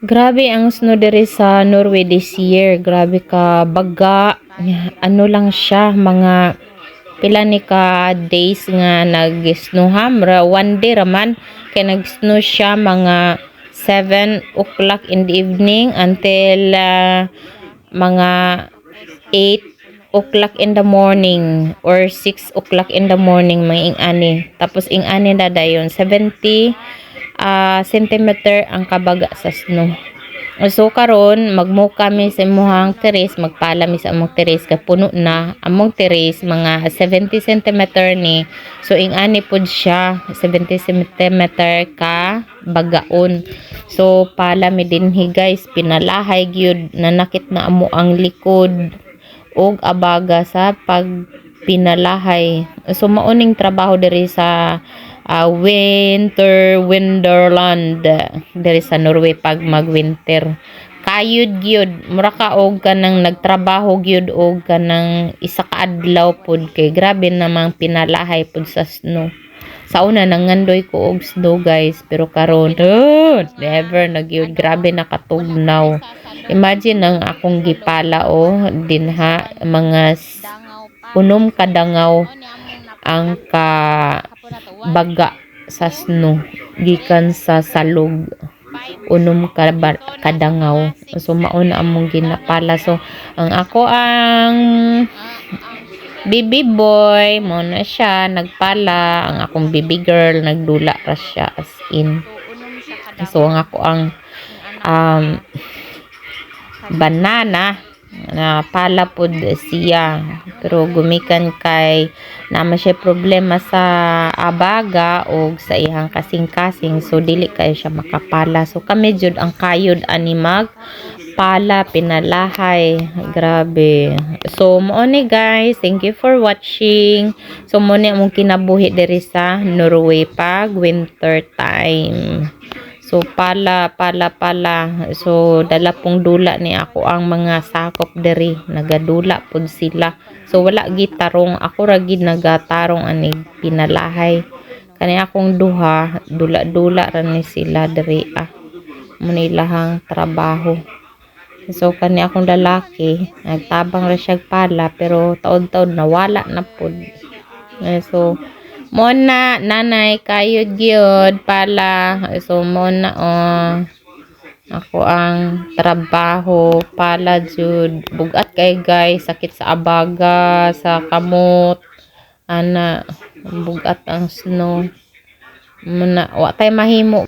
Grabe ang snow diri sa Norway this year. Grabe ka baga. Ano lang siya, mga pila ni ka days nga nag-snow ha. One day raman kay nag-snow siya mga 7 o'clock in the evening until mga 8 o'clock in the morning or 6 o'clock in the morning mga ing-ani. Tapos ing-ani na dayon 70 centimeter ang kabaga sa snow. So karon magmo kami sa imuhang teres, magpalami sa among teres kay puno na among teres mga 70 centimeter ni. So ing-ani pod siya 70 centimeter ka bagaon. So palami dinhi guys, pinalahay gyud, nanakit na amo ang likod og abaga sa pag pinalahay. So mauning trabaho diri sa winter wonderland diri sa Norway pag magwinter. Kayod gyud, mura ka og kanang nagtrabaho gyud og kanang isa ka adlaw pod kay grabe namang pinalahay pod sa snow. Sa una nangandoy ko og snow guys, pero karon never na gyud, grabe nakatugnaw. Imagine ang akong gipala dinha mga unom kadangaw ang baga sa snow gikan sa salog, unom kadangaw. So mauna among ginapala. So ang ako ang baby boy mo na siya nagpala, ang akong baby girl nagdula ra siya as in. So ang ako ang banana na pala pod siya, pero gumikan kay naman siya problema sa abaga o sa ihang kasing-kasing, so dili kayo siya makapala. So kami jud ang kayod ani mag pala, pinalahay, grabe. So mo ni guys, thank you for watching. So mo ni among kinabuhi diri sa Norway pag winter time. So pala. So dala pong dula ni ako ang mga sakop diri, nagadula pud sila. So wala gitarong, ako ra gid nagatarong ani pinalahay. Kani akong duha, dula-dula ra ni sila diri muna ilahang trabaho. So kani akong lalaki, nagtabang ra siya pala pero taod-taod nawala na pud. So mona nanay kayo gyud pala. So mona ako ang trabaho pala jud, bugat kay guys, sakit sa abaga, sa kamot ana, bugat ang snow muna wa tay mahimo.